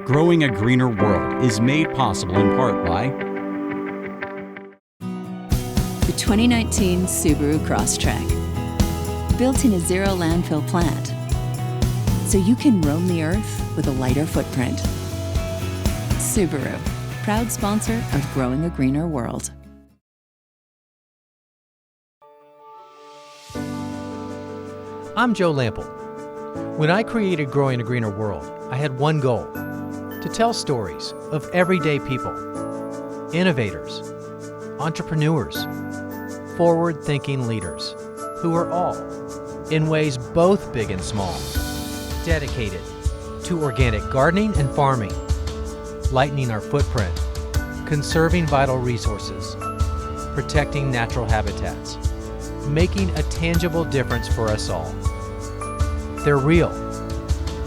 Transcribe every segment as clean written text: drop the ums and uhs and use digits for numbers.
Growing a Greener World is made possible in part by the 2019 Subaru Crosstrek. Built in a zero landfill plant, so you can roam the earth with a lighter footprint. Subaru, proud sponsor of Growing a Greener World. I'm Joe Lample. When I created Growing a Greener World, I had one goal: to tell stories of everyday people, innovators, entrepreneurs, forward-thinking leaders who are all, in ways both big and small, dedicated to organic gardening and farming, lightening our footprint, conserving vital resources, protecting natural habitats, making a tangible difference for us all. They're real,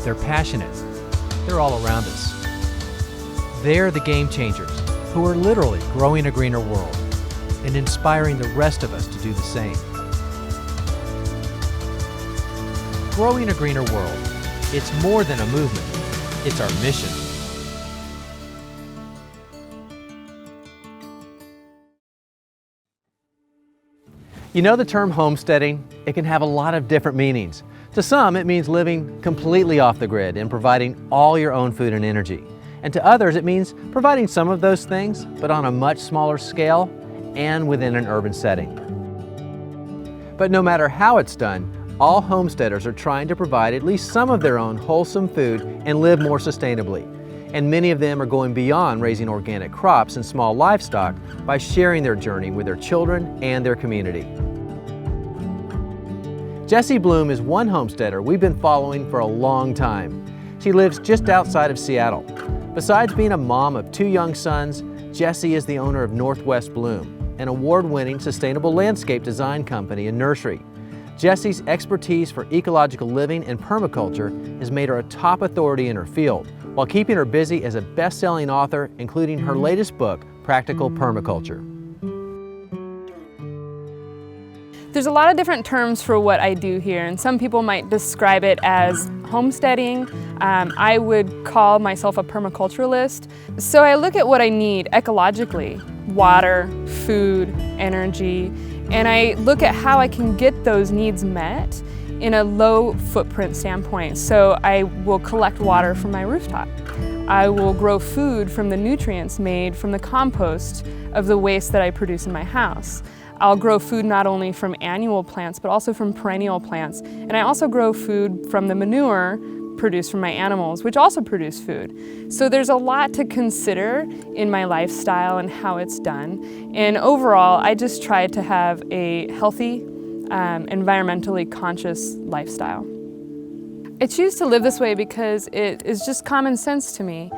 they're passionate, they're all around us. They're the game changers who are literally growing a greener world and inspiring the rest of us to do the same. Growing a Greener World, it's more than a movement, it's our mission. You know the term homesteading? It can have a lot of different meanings. To some, it means living completely off the grid and providing all your own food and energy. And to others, it means providing some of those things, but on a much smaller scale and within an urban setting. But no matter how it's done, all homesteaders are trying to provide at least some of their own wholesome food and live more sustainably. And many of them are going beyond raising organic crops and small livestock by sharing their journey with their children and their community. Jessie Bloom is one homesteader we've been following for a long time. She lives just outside of Seattle. Besides being a mom of 2 young sons, Jessie is the owner of Northwest Bloom, an award-winning sustainable landscape design company and nursery. Jessie's expertise for ecological living and permaculture has made her a top authority in her field, while keeping her busy as a best-selling author, including her latest book, Practical Permaculture. There's a lot of different terms for what I do here, and some people might describe it as homesteading. I would call myself a permaculturalist. So I look at what I need ecologically: water, food, energy, and I look at how I can get those needs met in a low footprint standpoint. So I will collect water from my rooftop. I will grow food from the nutrients made from the compost of the waste that I produce in my house. I'll grow food not only from annual plants, but also from perennial plants. And I also grow food from the manure produced from my animals, which also produce food. So there's a lot to consider in my lifestyle and how it's done. And overall, I just try to have a healthy, environmentally conscious lifestyle. I choose to live this way because it is just common sense to me.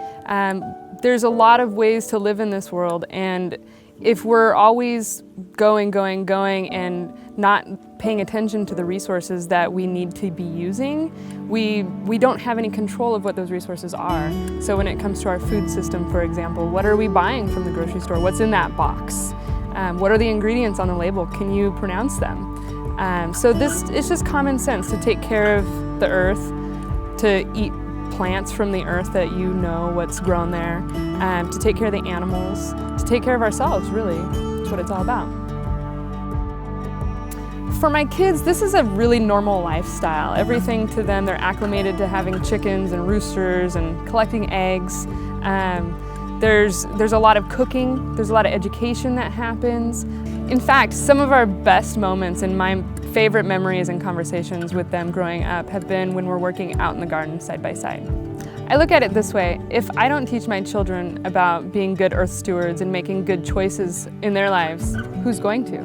There's a lot of ways to live in this world, and if we're always going and not paying attention to the resources that we need to be using, we don't have any control of what those resources are. So when it comes to our food system, for example, what are we buying from the grocery store? What's in that box? What are the ingredients on the label? Can you pronounce them? So it's just common sense to take care of the earth, to eat plants from the earth that you know what's grown there, to take care of the animals, to take care of ourselves, really. That's what it's all about. For my kids, this is a really normal lifestyle. Everything to them, they're acclimated to having chickens and roosters and collecting eggs. There's a lot of cooking, there's a lot of education that happens. In fact, some of our best moments and my favorite memories and conversations with them growing up have been when we're working out in the garden side by side. I look at it this way: if I don't teach my children about being good earth stewards and making good choices in their lives, who's going to?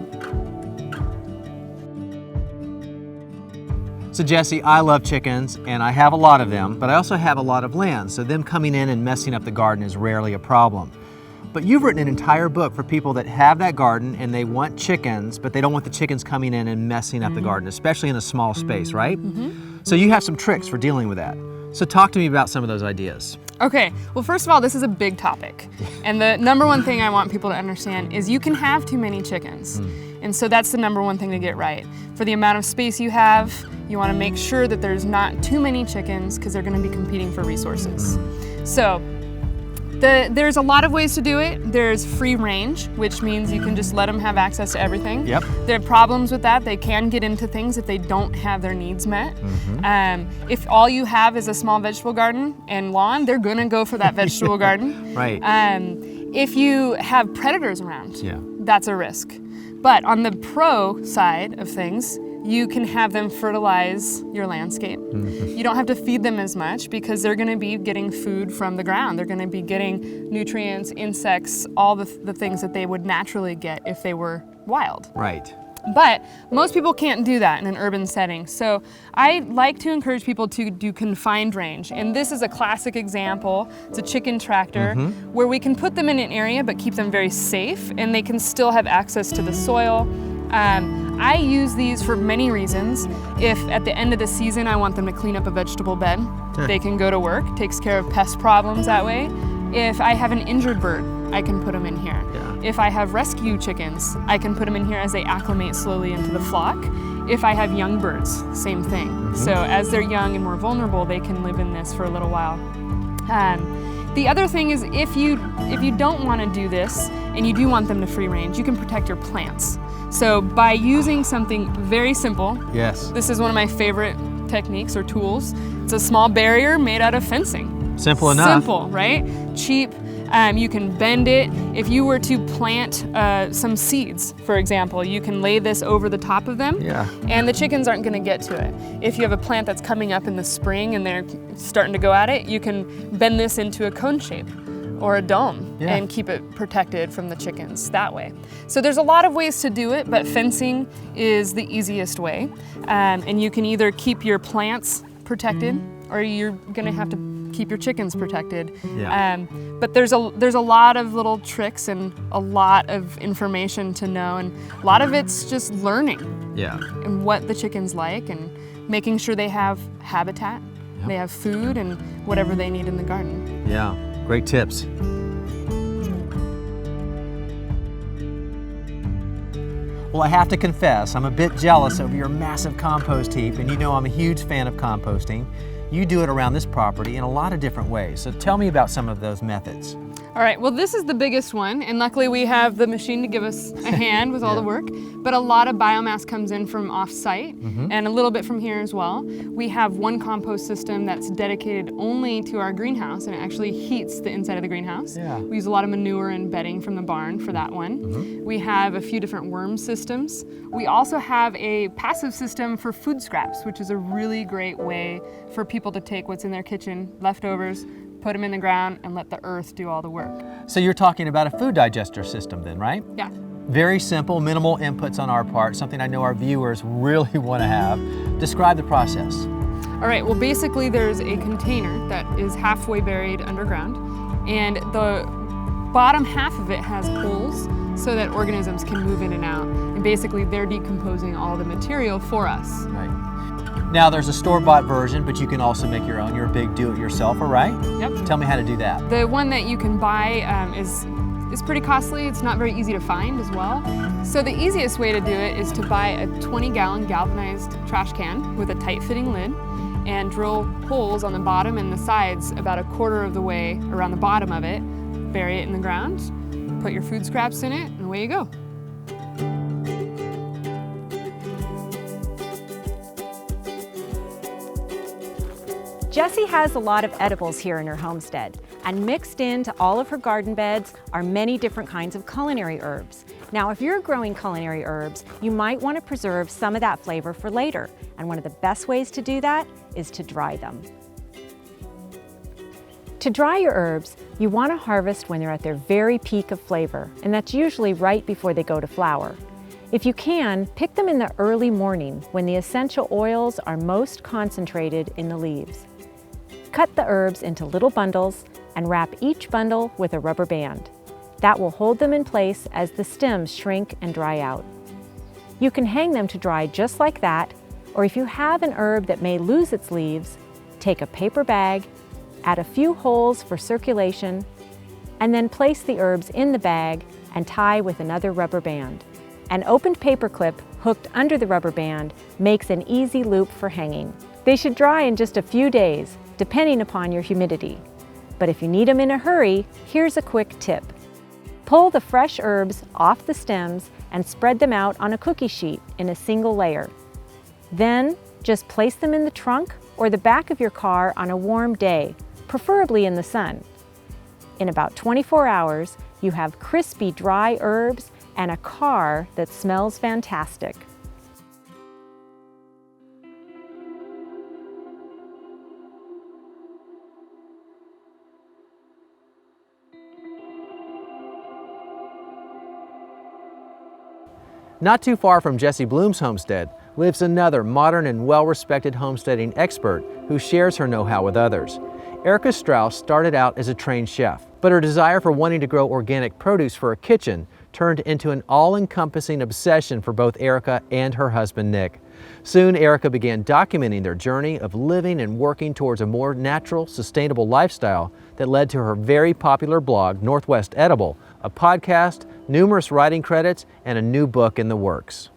So Jessie, I love chickens and I have a lot of them, but I also have a lot of land, so them coming in and messing up the garden is rarely a problem. But you've written an entire book for people that have that garden and they want chickens, but they don't want the chickens coming in and messing up the garden, especially in a small space, right? So you have some tricks for dealing with that. So talk to me about some of those ideas. Okay, well, first of all, this is a big topic. And the number one thing I want people to understand is you can have too many chickens. And so that's the number one thing to get right. For the amount of space you have, you want to make sure that there's not too many chickens because they're going to be competing for resources. So there's a lot of ways to do it. There's free range, which means you can just let them have access to everything. Yep. There are problems with that. They can get into things if they don't have their needs met. If all you have is a small vegetable garden and lawn, they're gonna go for that vegetable garden. Right. If you have predators around, Yeah. that's a risk. But on the pro side of things, you can have them fertilize your landscape. You don't have to feed them as much because they're gonna be getting food from the ground. They're gonna be getting nutrients, insects, all the things that they would naturally get if they were wild. Right. But most people can't do that in an urban setting. So I like to encourage people to do confined range. And this is a classic example. It's a chicken tractor where we can put them in an area but keep them very safe and they can still have access to the soil. I use these for many reasons. If at the end of the season I want them to clean up a vegetable bed, they can go to work, takes care of pest problems that way. If I have an injured bird, I can put them in here. Yeah. If I have rescue chickens, I can put them in here as they acclimate slowly into the flock. If I have young birds, same thing. So as they're young and more vulnerable, they can live in this for a little while. The other thing is if you don't want to do this and you do want them to free range, you can protect your plants. So by using something very simple, Yes. this is one of my favorite techniques or tools. It's a small barrier made out of fencing. Simple enough. Simple, right? Cheap. You can bend it. If you were to plant some seeds, for example, you can lay this over the top of them, Yeah. and the chickens aren't going to get to it. If you have a plant that's coming up in the spring and they're starting to go at it, you can bend this into a cone shape or a dome and keep it protected from the chickens that way. So there's a lot of ways to do it, but fencing is the easiest way. And you can either keep your plants protected or you're gonna have to keep your chickens protected. Yeah. But there's a lot of little tricks and a lot of information to know, and a lot of it's just learning Yeah. and what the chickens like and making sure they have habitat, they have food and whatever they need in the garden. Yeah. Great tips. Well, I have to confess, I'm a bit jealous of your massive compost heap, and you know I'm a huge fan of composting. You do it around this property in a lot of different ways, so tell me about some of those methods. All right, well, this is the biggest one, and luckily we have the machine to give us a hand with all the work, but a lot of biomass comes in from off-site, and a little bit from here as well. We have one compost system that's dedicated only to our greenhouse, and it actually heats the inside of the greenhouse. Yeah. We use a lot of manure and bedding from the barn for that one. We have a few different worm systems. We also have a passive system for food scraps, which is a really great way for people to take what's in their kitchen, leftovers, put them in the ground, and let the earth do all the work. So you're talking about a food digester system then, right? Yeah. Very simple, minimal inputs on our part, something I know our viewers really want to have. Describe the process. All right, well, basically there's a container that is halfway buried underground, and the bottom half of it has holes so that organisms can move in and out. And basically they're decomposing all the material for us. Right. Now there's a store-bought version, but you can also make your own. You're a big do-it-yourselfer, right? Yep. Tell me how to do that. The one that you can buy is pretty costly. It's not very easy to find as well. So the easiest way to do it is to buy a 20-gallon galvanized trash can with a tight-fitting lid and drill holes on the bottom and the sides about a quarter of the way around the bottom of it. Bury it in the ground, put your food scraps in it, and away you go. Jessie has a lot of edibles here in her homestead, and mixed into all of her garden beds are many different kinds of culinary herbs. Now, if you're growing culinary herbs, you might want to preserve some of that flavor for later, and one of the best ways to do that is to dry them. To dry your herbs, you want to harvest when they're at their very peak of flavor, and that's usually right before they go to flower. If you can, pick them in the early morning when the essential oils are most concentrated in the leaves. Cut the herbs into little bundles and wrap each bundle with a rubber band. That will hold them in place as the stems shrink and dry out. You can hang them to dry just like that, or if you have an herb that may lose its leaves, take a paper bag, add a few holes for circulation, and then place the herbs in the bag and tie with another rubber band. An opened paper clip hooked under the rubber band makes an easy loop for hanging. They should dry in just a few days, depending upon your humidity. But if you need them in a hurry, here's a quick tip. Pull the fresh herbs off the stems and spread them out on a cookie sheet in a single layer. Then, just place them in the trunk or the back of your car on a warm day, preferably in the sun. In about 24 hours, you have crispy dry herbs and a car that smells fantastic. Not too far from Jessie Bloom's homestead lives another modern and well-respected homesteading expert who shares her know-how with others. Erica Strauss started out as a trained chef, but her desire for wanting to grow organic produce for a kitchen turned into an all-encompassing obsession for both Erica and her husband Nick. Soon, Erica began documenting their journey of living and working towards a more natural, sustainable lifestyle that led to her very popular blog, Northwest Edible, a podcast, numerous writing credits, and a new book in the works.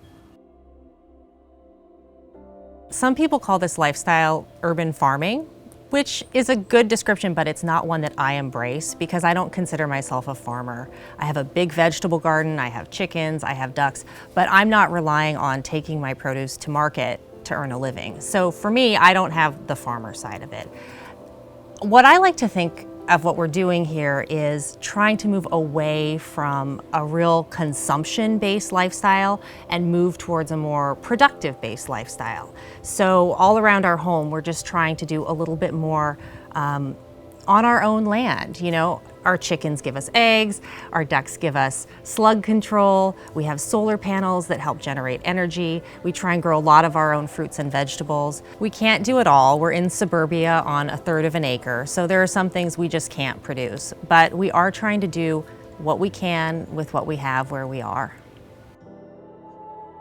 Some people call this lifestyle urban farming, which is a good description, but it's not one that I embrace because I don't consider myself a farmer. I have a big vegetable garden, I have chickens, I have ducks, but I'm not relying on taking my produce to market to earn a living. So for me, I don't have the farmer side of it. What I like to think of what we're doing here is trying to move away from a real consumption-based lifestyle and move towards a more productive-based lifestyle. So all around our home, we're just trying to do a little bit more on our own land. You know, our chickens give us eggs, our ducks give us slug control, we have solar panels that help generate energy, we try and grow a lot of our own fruits and vegetables. We can't do it all. We're in suburbia on 1/3 of an acre, so there are some things we just can't produce, but we are trying to do what we can with what we have where we are.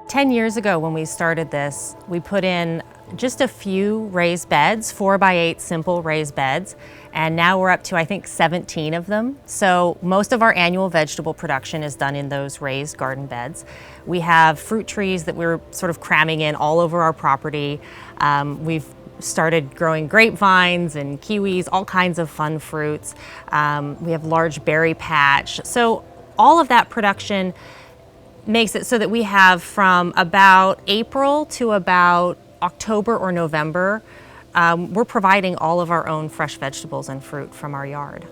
10 years ago when we started this, we put in just a few raised beds, 4x8 simple raised beds, and now we're up to I think 17 of them. So most of our annual vegetable production is done in those raised garden beds. We have fruit trees that we're sort of cramming in all over our property. We've started growing grapevines and kiwis, all kinds of fun fruits. We have large berry patch. So all of that production makes it so that we have from about April to about October or November, we're providing all of our own fresh vegetables and fruit from our yard.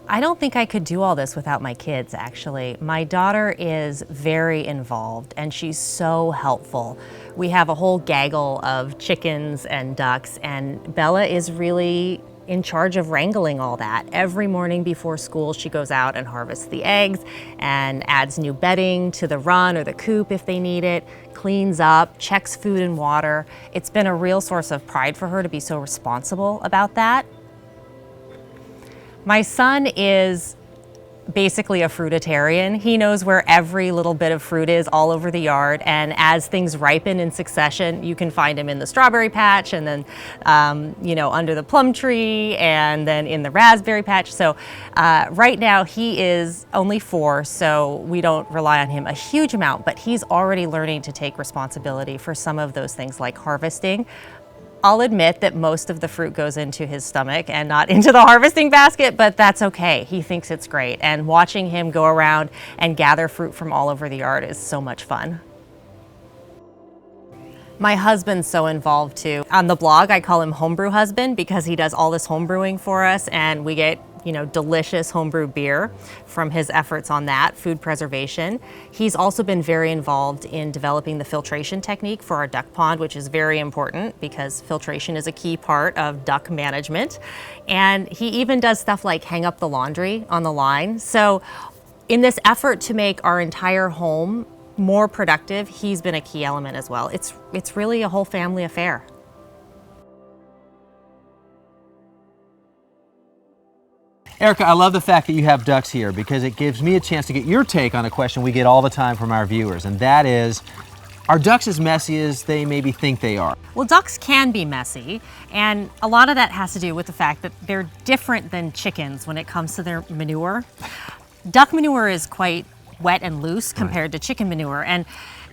I don't think I could do all this without my kids, actually. My daughter is very involved and she's so helpful. We have a whole gaggle of chickens and ducks, and Bella is really in charge of wrangling all that. Every morning before school, she goes out and harvests the eggs and adds new bedding to the run or the coop if they need it, cleans up, checks food and water. It's been a real source of pride for her to be so responsible about that. My son is basically a fruitarian. He knows where every little bit of fruit is all over the yard, and as things ripen in succession, you can find him in the strawberry patch, and then you know, under the plum tree, and then in the raspberry patch. So right now he is only 4, so we don't rely on him a huge amount, but he's already learning to take responsibility for some of those things like harvesting. I'll admit that most of the fruit goes into his stomach and not into the harvesting basket, but that's okay. He thinks it's great. And watching him go around and gather fruit from all over the yard is so much fun. My husband's so involved too. On the blog, I call him Homebrew Husband because he does all this homebrewing for us, and we get, you know, delicious homebrew beer from his efforts on that, food preservation. He's also been very involved in developing the filtration technique for our duck pond, which is very important because filtration is a key part of duck management. And he even does stuff like hang up the laundry on the line. So in this effort to make our entire home more productive, he's been a key element as well. It's really a whole family affair. Erica, I love the fact that you have ducks here because it gives me a chance to get your take on a question we get all the time from our viewers, and that is, are ducks as messy as they maybe think they are? Well, ducks can be messy, and a lot of that has to do with the fact that they're different than chickens when it comes to their manure. Duck manure is quite wet and loose compared to chicken manure, and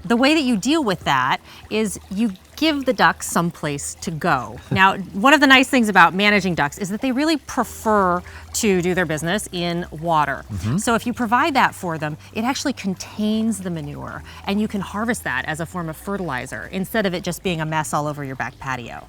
The way that you deal with that is you give the ducks some place to go. Now, one of the nice things about managing ducks is that they really prefer to do their business in water. So if you provide that for them, it actually contains the manure, and you can harvest that as a form of fertilizer instead of it just being a mess all over your back patio.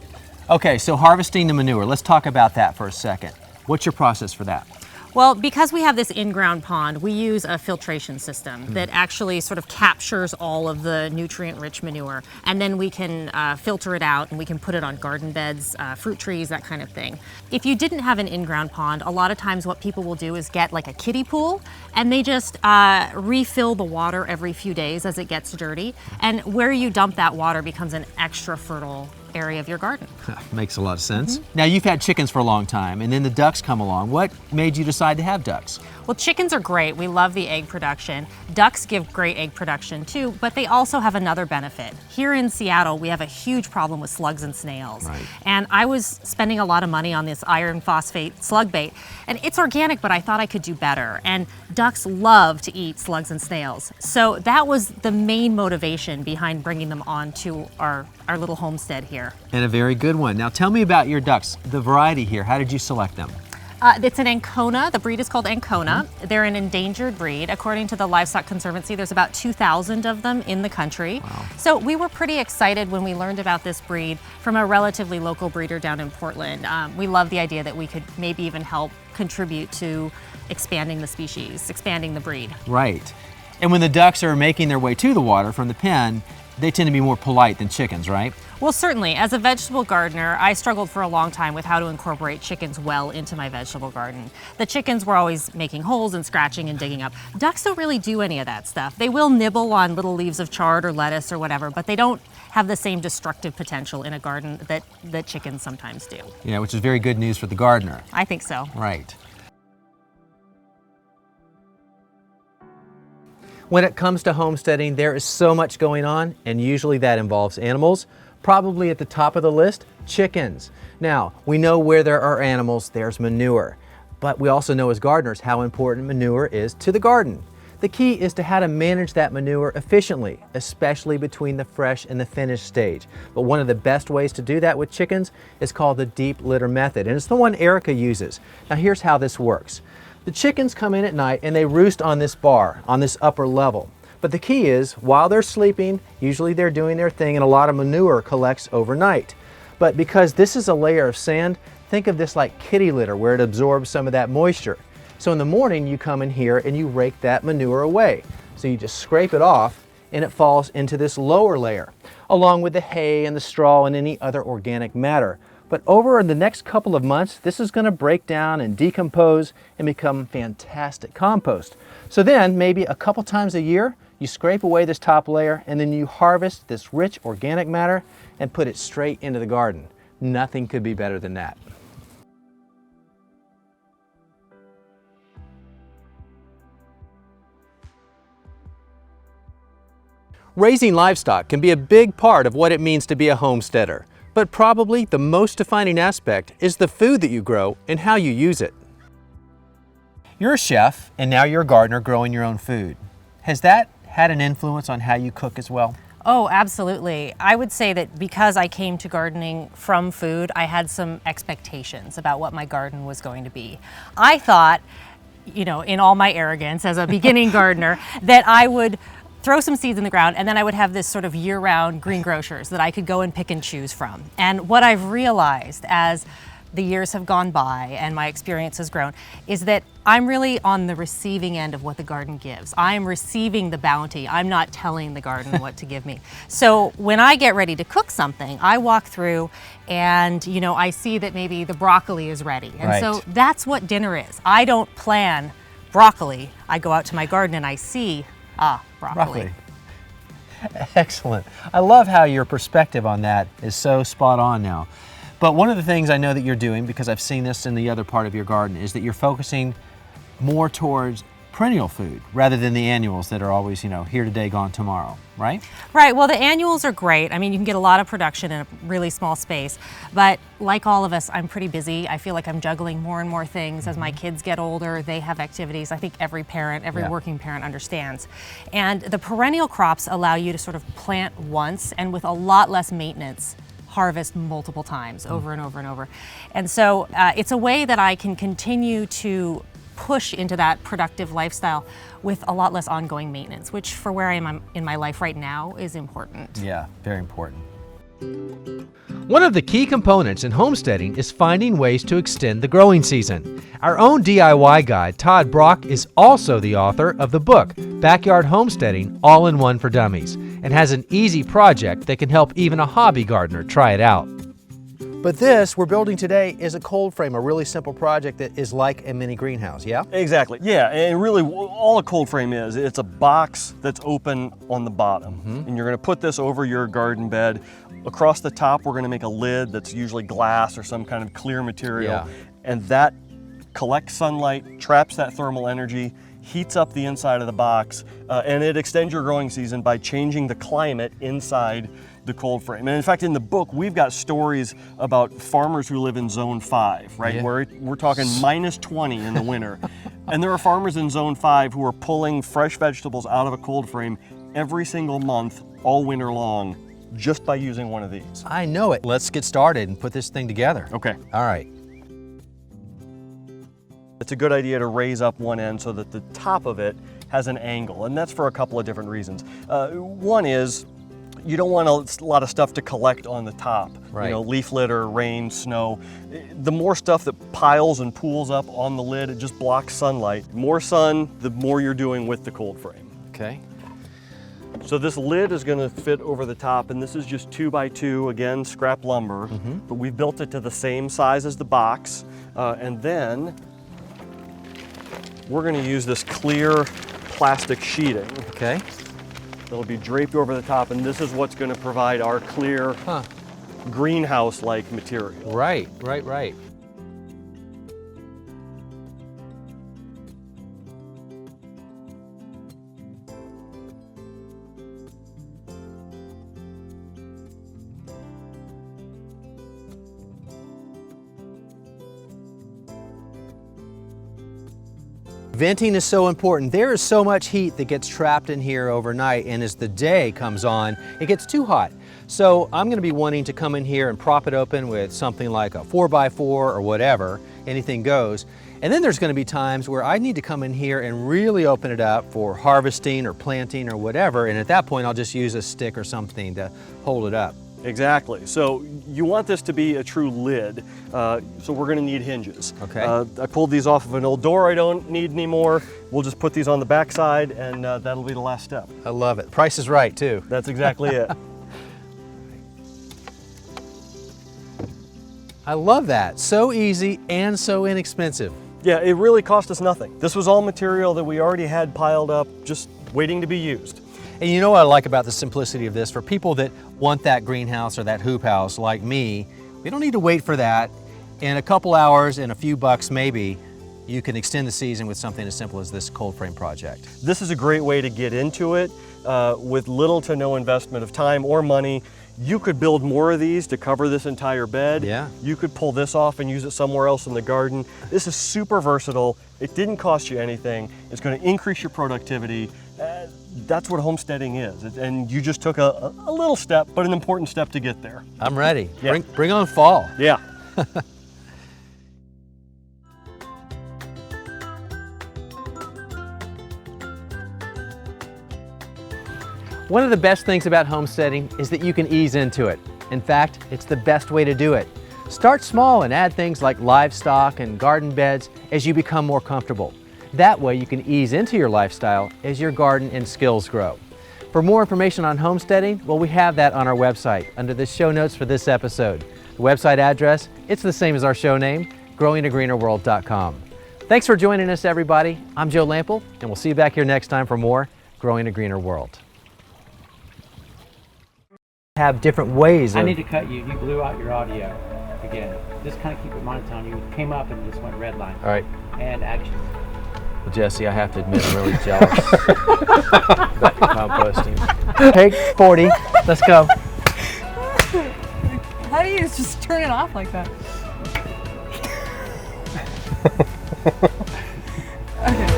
Okay, so harvesting the manure, let's talk about that for a second. What's your process for that? Well, because we have this in-ground pond, we use a filtration system that actually sort of captures all of the nutrient-rich manure, and then we can filter it out and we can put it on garden beds, fruit trees, that kind of thing. If you didn't have an in-ground pond, a lot of times what people will do is get like a kiddie pool, and they just refill the water every few days as it gets dirty, and where you dump that water becomes an extra fertile area of your garden. Makes a lot of sense. Now, you've had chickens for a long time, and then the ducks come along. What made you decide to have ducks? Well, chickens are great. We love the egg production. Ducks give great egg production too, but they also have another benefit. Here in Seattle, we have a huge problem with slugs and snails. Right. And I was spending a lot of money on this iron phosphate slug bait, and it's organic, but I thought I could do better. And ducks love to eat slugs and snails. So that was the main motivation behind bringing them onto our little homestead here. And a very good one. Now, tell me about your ducks, the variety here. How did you select them? It's an Ancona. The breed is called Ancona. They're an endangered breed. According to the Livestock Conservancy, there's about 2,000 of them in the country. Wow. So we were pretty excited when we learned about this breed from a relatively local breeder down in Portland. We love the idea that we could maybe even help contribute to expanding the species, expanding the breed. Right. And when the ducks are making their way to the water from the pen, they tend to be more polite than chickens, right? Well, certainly. As a vegetable gardener, I struggled for a long time with how to incorporate chickens well into my vegetable garden. The chickens were always making holes and scratching and digging up. Ducks don't really do any of that stuff. They will nibble on little leaves of chard or lettuce or whatever, but they don't have the same destructive potential in a garden that chickens sometimes do. Yeah, which is very good news for the gardener. I think so. Right. When it comes to homesteading, there is so much going on, and usually that involves animals. Probably at the top of the list, chickens. Now, we know where there are animals, there's manure. But we also know as gardeners how important manure is to the garden. The key is to how to manage that manure efficiently, especially between the fresh and the finished stage. But one of the best ways to do that with chickens is called the deep litter method, and it's the one Erica uses. Now, here's how this works. The chickens come in at night and they roost on this bar, on this upper level. But the key is, while they're sleeping, usually they're doing their thing and a lot of manure collects overnight. But because this is a layer of sand, think of this like kitty litter where it absorbs some of that moisture. So in the morning you come in here and you rake that manure away. So you just scrape it off and it falls into this lower layer, along with the hay and the straw and any other organic matter. But over the next couple of months, this is going to break down and decompose and become fantastic compost. So then, maybe a couple times a year, you scrape away this top layer and then you harvest this rich organic matter and put it straight into the garden. Nothing could be better than that. Raising livestock can be a big part of what it means to be a homesteader. But probably the most defining aspect is the food that you grow and how you use it. You're a chef and now you're a gardener growing your own food. Has that had an influence on how you cook as well? Oh, absolutely. I would say that because I came to gardening from food, I had some expectations about what my garden was going to be. I thought, you know, in all my arrogance as a beginning gardener, that I would throw some seeds in the ground and then I would have this sort of year-round green grocers that I could go and pick and choose from. And what I've realized as the years have gone by and my experience has grown is that I'm really on the receiving end of what the garden gives. I'm receiving the bounty. I'm not telling the garden what to give me. So when I get ready to cook something, I walk through and, you know, I see that maybe the broccoli is ready. And Right. so that's what dinner is. I don't plan broccoli. I go out to my garden and I see, broccoli. Excellent. I love how your perspective on that is so spot on now. But one of the things I know that you're doing, because I've seen this in the other part of your garden, is that you're focusing more towards perennial food rather than the annuals that are always, you know, here today, gone tomorrow, right? Right, well, the annuals are great. I mean, you can get a lot of production in a really small space, but like all of us, I'm pretty busy. I feel like I'm juggling more and more things as my kids get older. They have activities. I think every parent, every working parent understands. And the perennial crops allow you to sort of plant once and with a lot less maintenance, harvest multiple times over and over and over. And so it's a way that I can continue to push into that productive lifestyle with a lot less ongoing maintenance, which for where I am in my life right now is important. Yeah, very important. One of the key components in homesteading is finding ways to extend the growing season. Our own DIY guide, Todd Brock, is also the author of the book, Backyard Homesteading, All-in-One for Dummies, and has an easy project that can help even a hobby gardener try it out. But this we're building today is a cold frame, a really simple project that is like a mini greenhouse, yeah? Exactly, yeah, and really all a cold frame is, it's a box that's open on the bottom. And you're gonna put this over your garden bed. Across the top, we're gonna make a lid that's usually glass or some kind of clear material. And that collects sunlight, traps that thermal energy, heats up the inside of the box, and it extends your growing season by changing the climate inside the cold frame. And in fact, in the book, we've got stories about farmers who live in zone 5, right? Where we're talking minus 20 in the winter. And there are farmers in zone 5 who are pulling fresh vegetables out of a cold frame every single month, all winter long, just by using one of these. I know it. Let's get started and put this thing together. Okay. All right. It's a good idea to raise up one end so that the top of it has an angle, and that's for a couple of different reasons. One is, you don't want a lot of stuff to collect on the top. Right. You know, leaf litter, rain, snow. The more stuff that piles and pools up on the lid, it just blocks sunlight. More sun, the more you're doing with the cold frame. Okay. So this lid is going to fit over the top, and this is just 2 by 2, again, scrap lumber, but we've built it to the same size as the box. And then we're going to use this clear plastic sheeting. Okay. That'll be draped over the top, and this is what's going to provide our clear greenhouse-like material. Right. Venting is so important. There is so much heat that gets trapped in here overnight, and as the day comes on, it gets too hot. So I'm going to be wanting to come in here and prop it open with something like a 4x4 or whatever, anything goes. And then there's going to be times where I need to come in here and really open it up for harvesting or planting or whatever, and at that point I'll just use a stick or something to hold it up. Exactly. So you want this to be a true lid, so we're going to need hinges. Okay. I pulled these off of an old door I don't need anymore. We'll just put these on the back side, and that'll be the last step. I love it. Price is right, too. That's exactly it. I love that. So easy and so inexpensive. Yeah, it really cost us nothing. This was all material that we already had piled up, just waiting to be used. And you know what I like about the simplicity of this? For people that want that greenhouse or that hoop house like me, we don't need to wait for that. In a couple hours and a few bucks maybe, you can extend the season with something as simple as this cold frame project. This is a great way to get into it with little to no investment of time or money. You could build more of these to cover this entire bed. Yeah. You could pull this off and use it somewhere else in the garden. This is super versatile. It didn't cost you anything. It's going to increase your productivity. That's what homesteading is. And you just took a little step, but an important step to get there. I'm ready. Yeah. Bring on fall. Yeah. One of the best things about homesteading is that you can ease into it. In fact, it's the best way to do it. Start small and add things like livestock and garden beds as you become more comfortable. That way you can ease into your lifestyle as your garden and skills grow. For more information on homesteading, well, we have that on our website under the show notes for this episode. The website address, it's the same as our show name, growingagreenerworld.com. Thanks for joining us, everybody. I'm Joe Lample, and we'll see you back here next time for more Growing a Greener World. Have different ways of... I need to cut you. You blew out your audio again. Just kind of keep it monotone. You came up and just went red line. All right. And action. Jesse, I have to admit, I'm really jealous about composting. Take 40. Let's go. How do you just turn it off like that? Okay.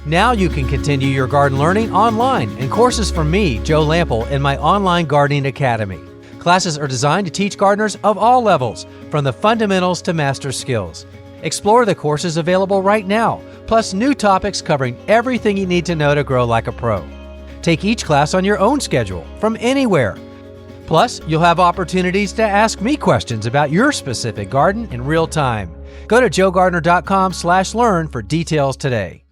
Now you can continue your garden learning online in courses from me, Joe Lample, in my online gardening academy. Classes are designed to teach gardeners of all levels, from the fundamentals to master skills. Explore the courses available right now, plus new topics covering everything you need to know to grow like a pro. Take each class on your own schedule, from anywhere. Plus, you'll have opportunities to ask me questions about your specific garden in real time. Go to joegardner.com/learn for details today.